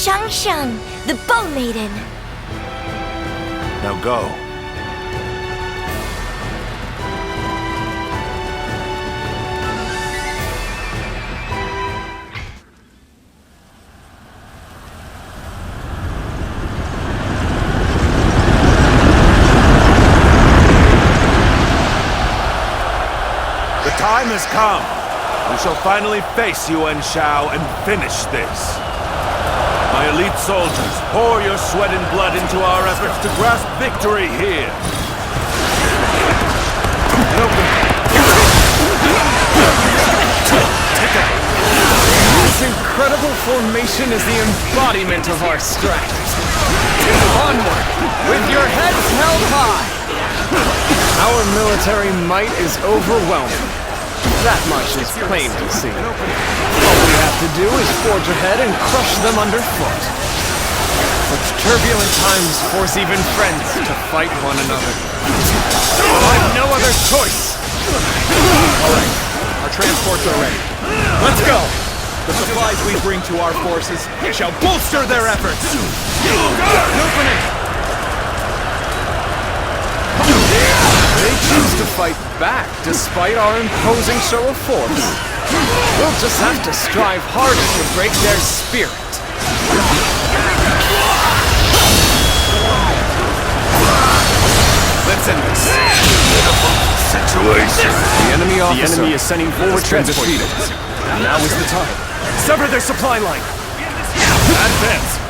Shang, the Bow Maiden. Now go. The time has come. We shall finally face Yuan Shao and finish this. My elite soldiers, pour your sweat and blood into our efforts to grasp victory here. This incredible formation is the embodiment of our strength. Onward, with your heads held high. Our military might is overwhelming. That much is plain to see. All we have to do is forge ahead and crush them underfoot. Such turbulent times force even friends to fight one another. I've no other choice! Alright, our transports are ready. Let's go! The supplies we bring to our forces shall bolster their efforts! Open it! They choose to fight back despite our imposing show of force. We'll just have to strive harder to break their spirit. Let's end this. Situation. The enemy officer. The enemy is sending forward transport. Defeated. Now is the time. Sever their supply line. Advance.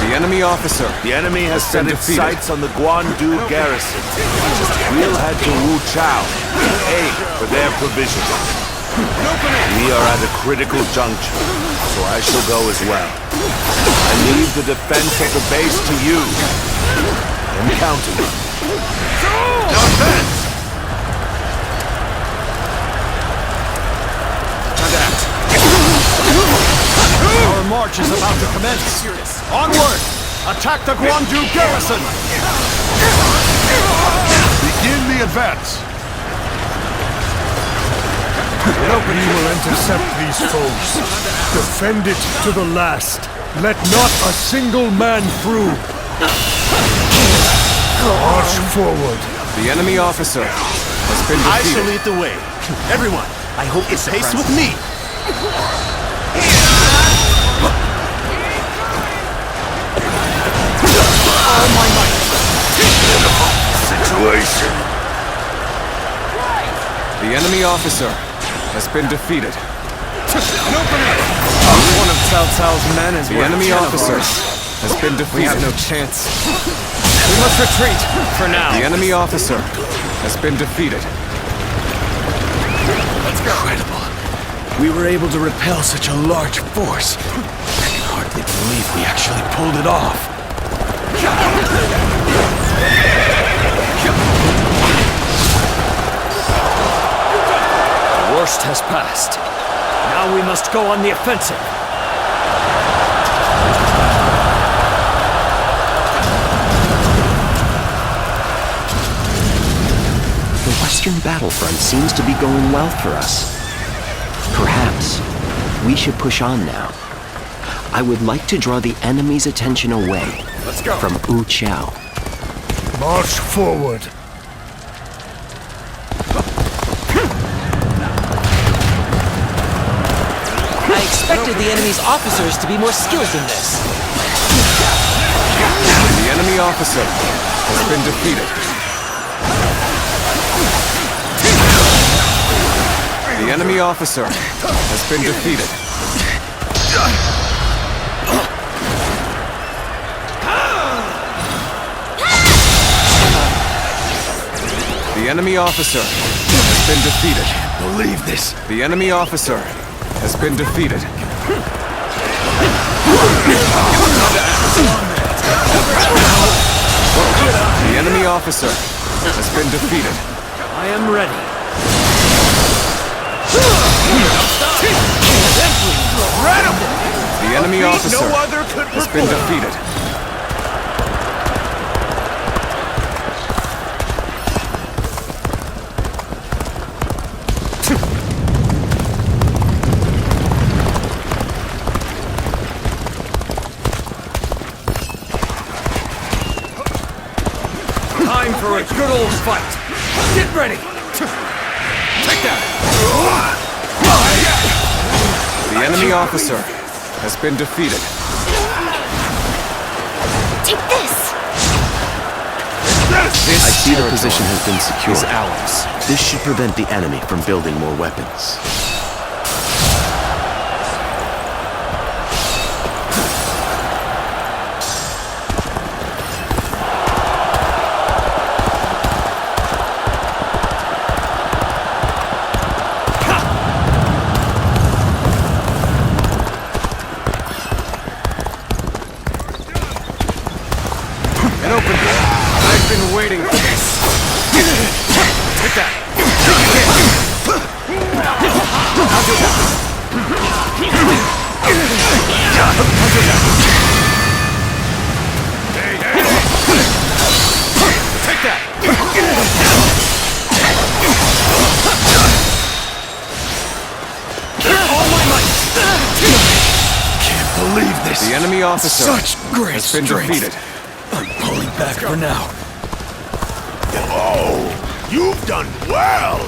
The enemy officer. The enemy has set its sights on the Guandu garrison. We'll head to Wu Chao and aim for their provisions. We are at a critical juncture, so I shall go as well. I leave the defense of the base to you. I'm counting on you. Advance! Adapt. Our march is about to commence. Onward! Attack the Guandu garrison! Begin the advance! We will intercept these foes. Defend it to the last. Let not a single man through. March forward. The enemy officer has been defeated. I shall lead the way. Everyone, I hope it's pace with me. All my might. Situation. The enemy officer has been defeated. One of Cao Cao's men is the enemy officer has been defeated. We have no chance. We must retreat for now. The enemy officer has been defeated. Let's go. Incredible. We were able to repel such a large force. I can hardly believe we actually pulled it off. The worst has passed. Now we must go on the offensive. The Western battlefront seems to be going well for us. Perhaps we should push on now. I would like to draw the enemy's attention away from Wu Chao. March forward. I expected the enemy's officers to be more skilled in this. The enemy officer has been defeated. The enemy officer has been defeated. The enemy officer has been defeated. Can't believe this. The enemy officer has been defeated. The enemy officer has been defeated. I am ready. The enemy officer has been defeated. good old fight. Get ready. Take that. The enemy officer has been defeated. Take this! I see the position has been secured. Is ours. This should prevent the enemy from building more weapons. Waiting for this. Take that. I'll do that. Take that. All my might. Can't believe this. The enemy officer Such great has been strength. defeated. I'm pulling back for now. Oh, you've done well!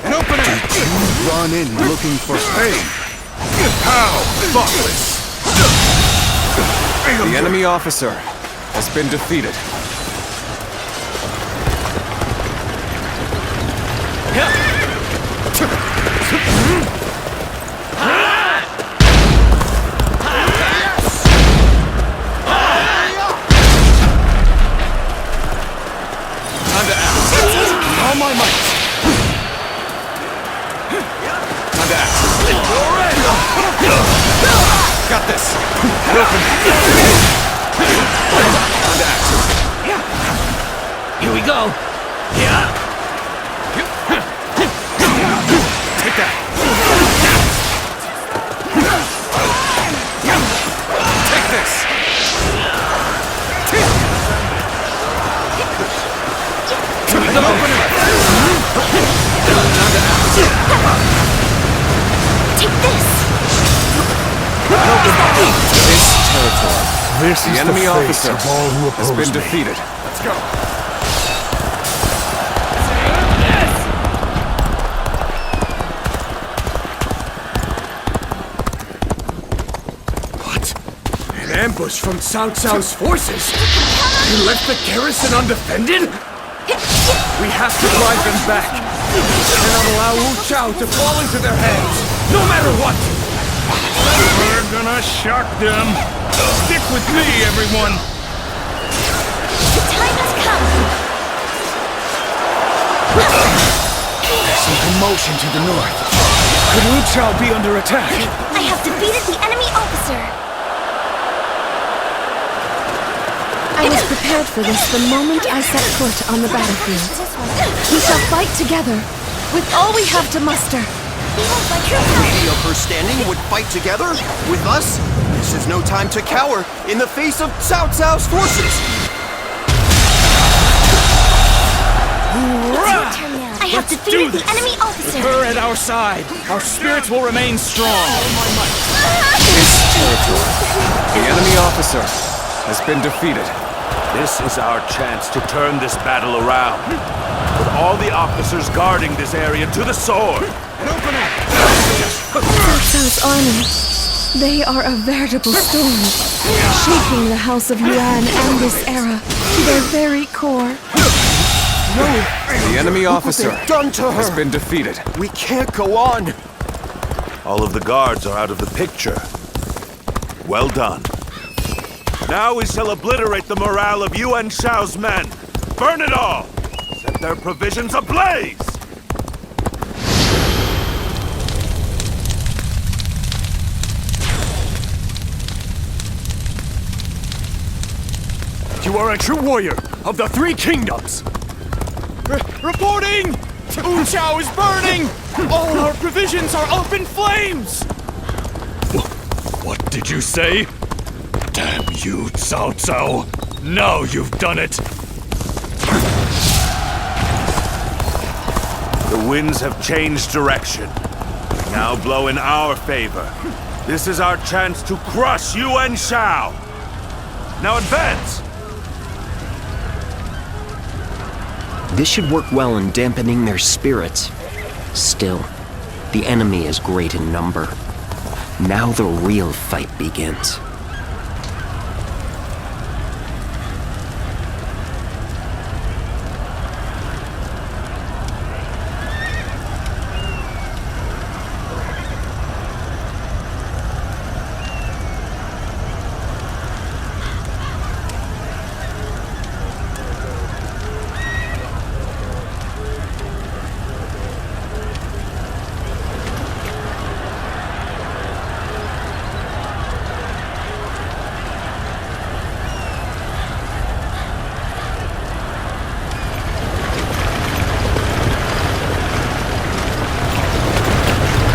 An opening! Did you run in looking for fame? How thoughtless! The enemy officer has been defeated. All my might. Time to act. Got this. Time to act. Here we go. Yeah. Take that. Take this. Take this! This territory. This is The enemy fate officer of all who has oppose been me. defeated. Let's go. What? An ambush from Cao Cao's forces? You left the garrison undefended? We have to drive them back. Cannot allow Wu Chao to fall into their hands, no matter what. We're gonna shock them. Stick with me, everyone. The time has come! Some commotion to the north. Could Wu Chao be under attack? I have defeated the enemy officer! I was prepared for this the moment I set foot on the battlefield. We shall fight together, with all we have to muster. Lady of her standing would fight together with us? This is no time to cower in the face of Cao Cao's forces! I have defeated the enemy officer! Her at our side, our spirits will remain strong. This territory. The enemy officer has been defeated. This is our chance to turn this battle around. With all the officers guarding this area to the sword. Cao Cao's army, they are a veritable storm, shaking the House of Yuan and this era to their very core. The enemy officer Done to her! has been defeated. We can't go on! All of the guards are out of the picture. Well done. Now we shall obliterate the morale of Yuan Shao's men. Burn it all! Set their provisions ablaze! You are a true warrior of the Three Kingdoms. Reporting! Wu Chao is burning! All our provisions are up in flames! What did you say? Damn you, Cao Cao. Now you've done it. The winds have changed direction. Now blow in our favor. This is our chance to crush Yuan Shao! Now advance! This should work well in dampening their spirits. Still, the enemy is great in number. Now the real fight begins.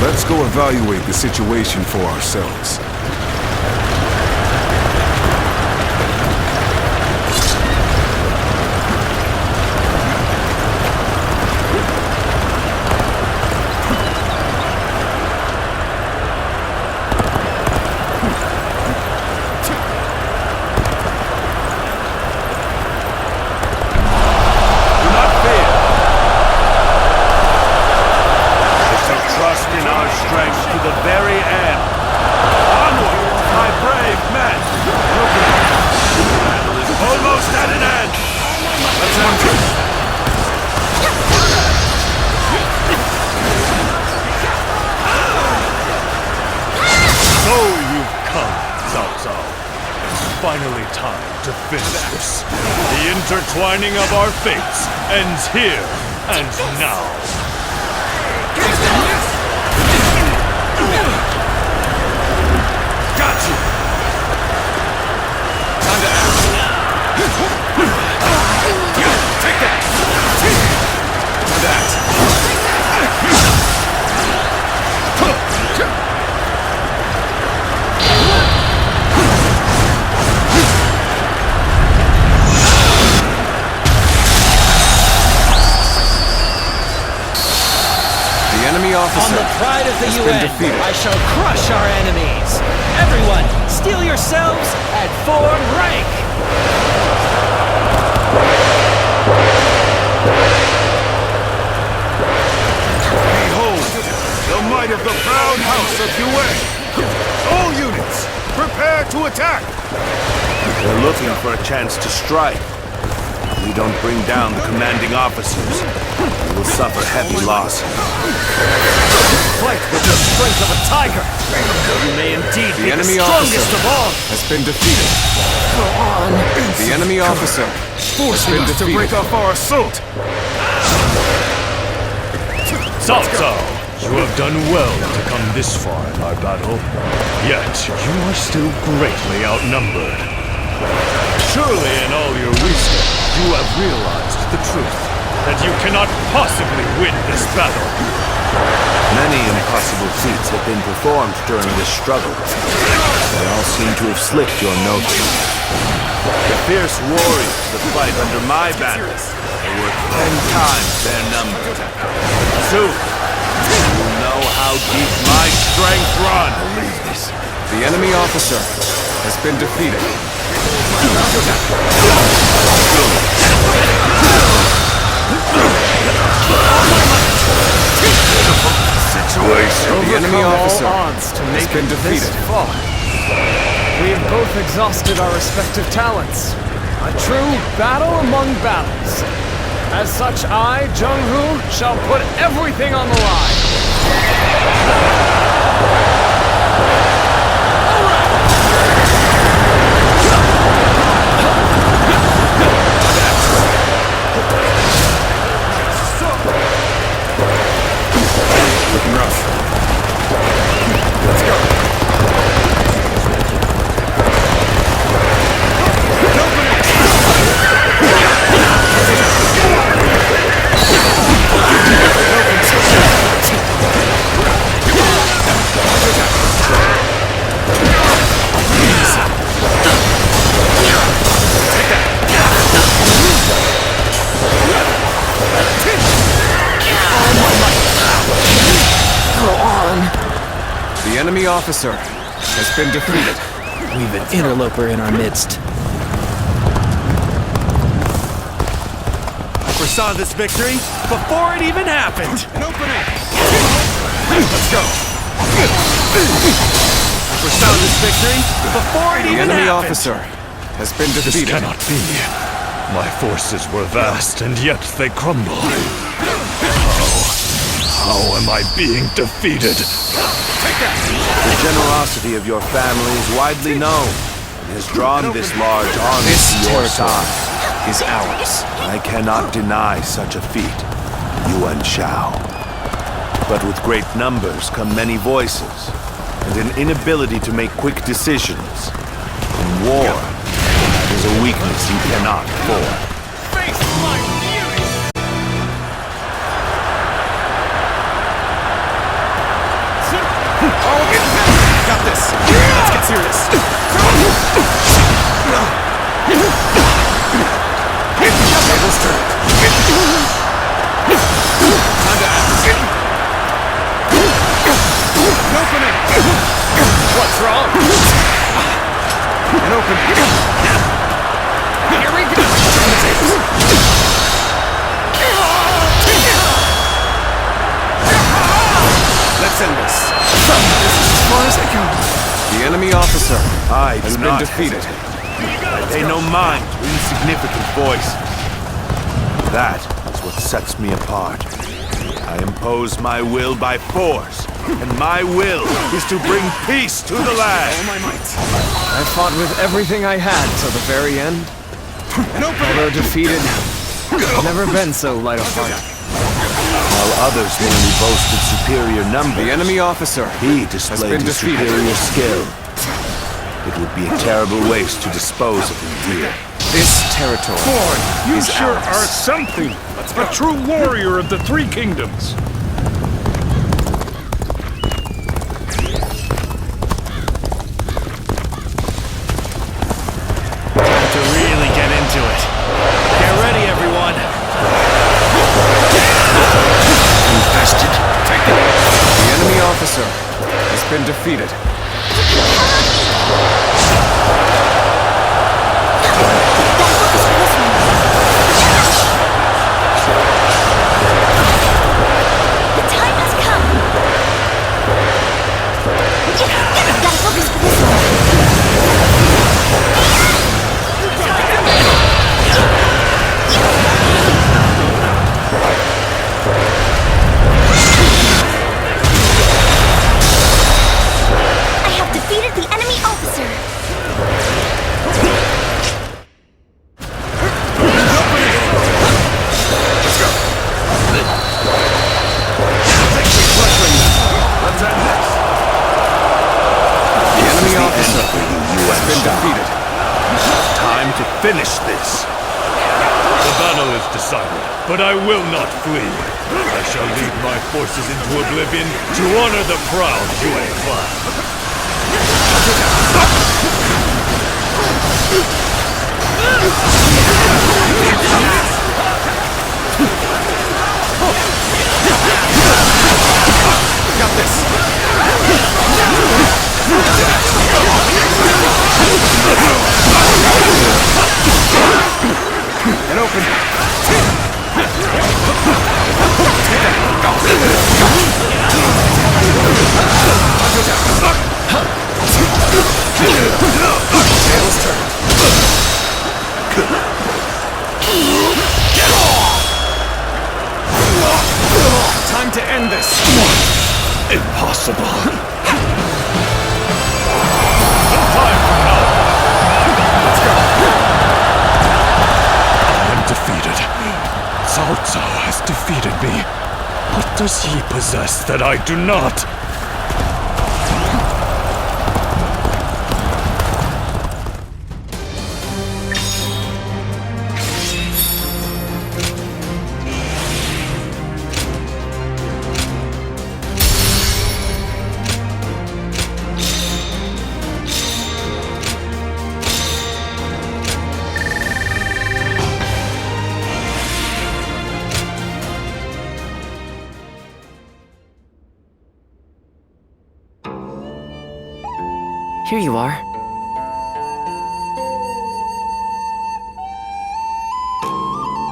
Let's go evaluate the situation for ourselves. Finally time to finish this. The intertwining of our fates ends here and now. Got you! Time to act. Take that! Time to act. Enemy officer. On the pride of the has UN, been defeated. I shall crush our enemies. Everyone, steel yourselves and form rank. Behold, the might of the proud house of Hwang! All units, prepare to attack! They're looking for a chance to strike. If we don't bring down the commanding officers, we will suffer heavy losses. Fight with the strength of a tiger! You may indeed be the enemy strongest officer of all! has been defeated. The enemy officer Forcing has us to been break defeated. off our assault! Cao Cao, you have done well to come this far in our battle. Yet, you are still greatly outnumbered. Surely in all your wisdom, you have realized the truth, that you cannot possibly win this battle. Many impossible feats have been performed during this struggle. They all seem to have slipped your notice. The fierce warriors that fight under my banner are worth 10 times their number. Soon, you will know how deep my strength runs. The enemy officer has been defeated. The enemy officer has been defeated. We have both exhausted our respective talents. A true battle among battles. As such, I, Jung-Hoo, shall put everything on the line. Looking rough. Let's go. enemy officer has been defeated. We've an interloper in our midst. Foresaw this victory before it even happened. An opening. Let's go. Foresaw this victory before it The even enemy happened. officer has been This defeated. cannot be. My forces were vast, and yet they crumble. How am I being defeated? The generosity of your family is widely known and has drawn this large army This to your territory side. is ours. I cannot deny such a feat, Yuan Shao. But with great numbers come many voices, and an inability to make quick decisions. In war, that is a weakness you cannot afford. Face my fury. Got this. Let's get serious. Tables turn. Time to act. An opening. What's wrong? An opening. Here we go. Turn the tables. Let's end this. This is as far as I go. The enemy officer I has do been not defeated. I pay no mind to insignificant voices. That is what sets me apart. I impose my will by force, and my will is to bring peace to the land. All my might. I fought with everything I had till the very end. An opening. Although defeated, I've never been so light of heart. While others merely boasted superior numbers, The enemy officer he has displayed been his defeated. superior skill. It would be a terrible waste to dispose of him here. This territory You is sure ours. are something. A true warrior of the Three Kingdoms. To really get into it. Get ready, everyone. Infested. The enemy officer has been defeated. The time has come. Gotta focus for this one. I have defeated the enemy officer. Let's end this. The enemy officer has been defeated. Time to finish this. The battle is decided, but I will not flee. I shall lead my forces into oblivion to honor the proud Yue clan. Got this. An opening. Tails turn. Time to end this. Impossible. Time from now. I am defeated. Cao Cao has defeated me. What does he possess that I do not? Here you are.